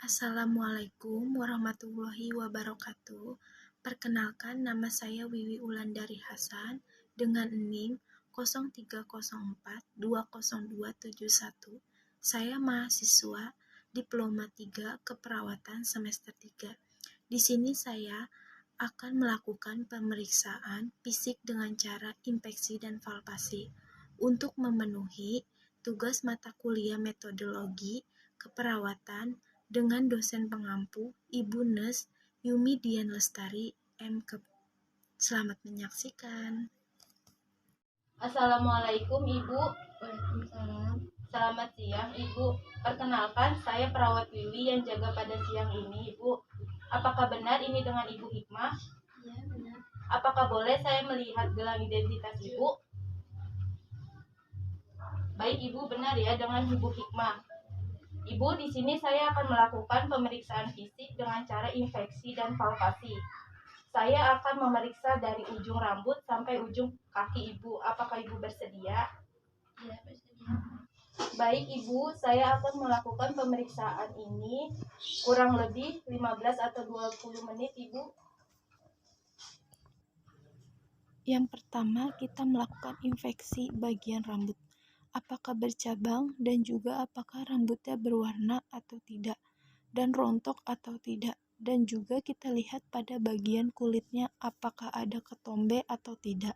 Assalamualaikum warahmatullahi wabarakatuh. Perkenalkan, nama saya Wiwi Wulandari Hasan dengan NIM 0304202271. Saya mahasiswa Diploma 3 Keperawatan semester 3. Di sini saya akan melakukan pemeriksaan fisik dengan cara inspeksi dan palpasi untuk memenuhi tugas mata kuliah metodologi keperawatan dengan dosen pengampu Ibu Nes Yumi Dian Lestari M.Kep. Selamat menyaksikan. Assalamualaikum Ibu. Waalaikumsalam. Selamat siang Ibu. Perkenalkan, saya perawat Wiwi yang jaga pada siang ini Ibu. Apakah benar ini dengan Ibu Hikmah? Iya, benar. Apakah boleh saya melihat gelang identitas Ibu? Baik Ibu, benar ya dengan Ibu Hikmah. Ibu, di sini saya akan melakukan pemeriksaan fisik dengan cara inspeksi dan palpasi. Saya akan memeriksa dari ujung rambut sampai ujung kaki Ibu. Apakah Ibu bersedia? Iya, bersedia. Baik Ibu, saya akan melakukan pemeriksaan ini kurang lebih 15 atau 20 menit Ibu. Yang pertama, kita melakukan inspeksi bagian rambut. Apakah bercabang dan juga apakah rambutnya berwarna atau tidak, dan rontok atau tidak. Dan juga kita lihat pada bagian kulitnya apakah ada ketombe atau tidak.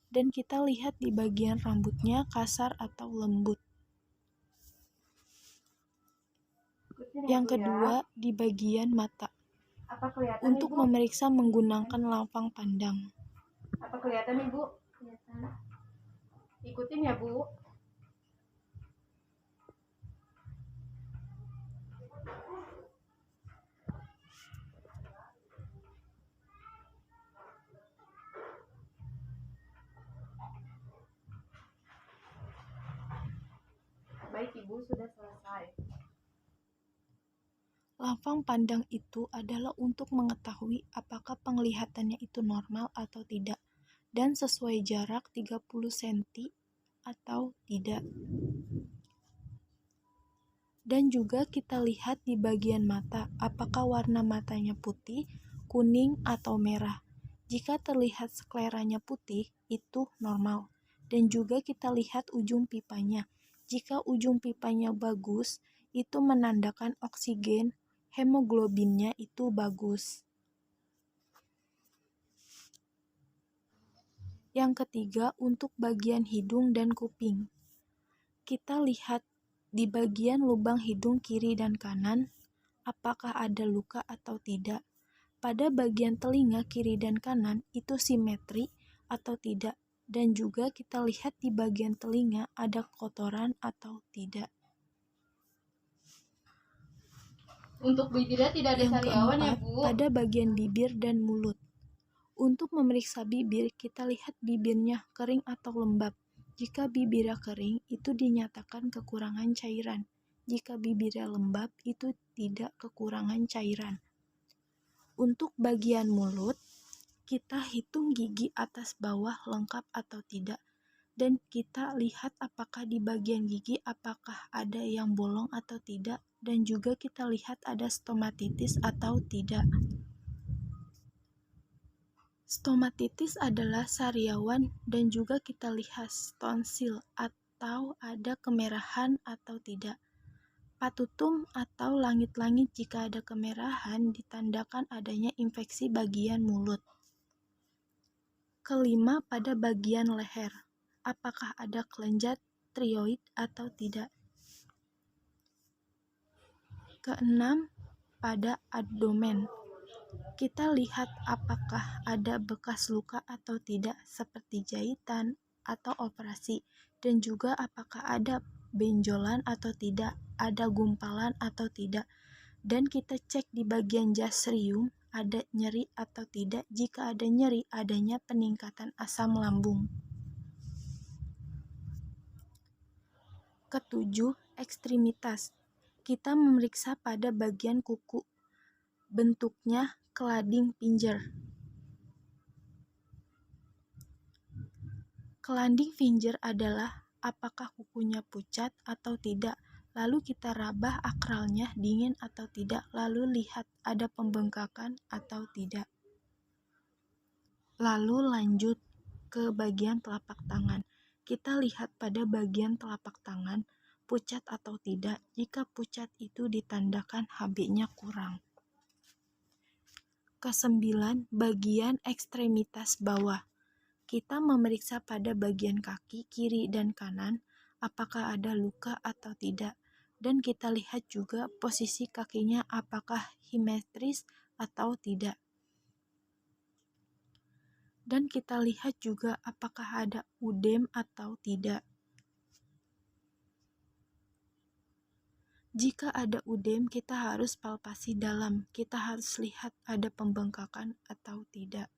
Dan kita lihat di bagian rambutnya kasar atau lembut. Yang kedua, di bagian mata. Apa kelihatan Untuk Ibu? memeriksa menggunakan lapang pandang. Apa kelihatan Ibu? Kelihatan. Ikutin ya Bu. Baik Ibu, sudah selesai. Lapang pandang itu adalah untuk mengetahui apakah penglihatannya itu normal atau tidak, dan sesuai jarak 30 cm atau tidak. Dan juga kita lihat di bagian mata, apakah warna matanya putih, kuning, atau merah. Jika terlihat skleranya putih, itu normal. Dan juga kita lihat ujung pipanya. Jika ujung pipanya bagus, itu menandakan oksigen, hemoglobinnya itu bagus. Yang ketiga, untuk bagian hidung dan kuping. Kita lihat di bagian lubang hidung kiri dan kanan, apakah ada luka atau tidak. Pada bagian telinga kiri dan kanan itu simetri atau tidak. Dan juga kita lihat di bagian telinga ada kotoran atau tidak. Untuk bibirnya tidak ada Yang sariawan ya keempat, Bu. pada bagian bibir dan mulut. Untuk memeriksa bibir, kita lihat bibirnya kering atau lembab. Jika bibirnya kering, itu dinyatakan kekurangan cairan. Jika bibirnya lembab, itu tidak kekurangan cairan. Untuk bagian mulut, kita hitung gigi atas bawah lengkap atau tidak. Dan kita lihat apakah di bagian gigi apakah ada yang bolong atau tidak. Dan juga kita lihat ada stomatitis atau tidak. Stomatitis adalah sariawan dan juga kita lihat tonsil atau ada kemerahan atau tidak. Patutum atau langit-langit jika ada kemerahan ditandakan adanya infeksi bagian mulut. Kelima, pada bagian leher. Apakah ada kelenjar trioid atau tidak? Keenam, pada abdomen. Kita lihat apakah ada bekas luka atau tidak seperti jahitan atau operasi, dan juga apakah ada benjolan atau tidak, ada gumpalan atau tidak. Dan kita cek di bagian jasrium ada nyeri atau tidak. Jika ada nyeri, adanya peningkatan asam lambung. Ketujuh, ekstremitas. Kita memeriksa pada bagian kuku. Bentuknya kelading finger. Kelanding finger adalah apakah kukunya pucat atau tidak, Lalu kita rabah akralnya dingin atau tidak, lalu lihat ada pembengkakan atau tidak. Lalu lanjut ke bagian telapak tangan. Kita lihat pada bagian telapak tangan, pucat atau tidak. Jika pucat itu ditandakan HB-nya kurang. Kesembilan, bagian ekstremitas bawah. Kita memeriksa pada bagian kaki kiri dan kanan apakah ada luka atau tidak. Dan kita lihat juga posisi kakinya apakah simetris atau tidak. Dan kita lihat juga apakah ada udem atau tidak. Jika ada udem, kita harus palpasi dalam. Kita harus lihat ada pembengkakan atau tidak.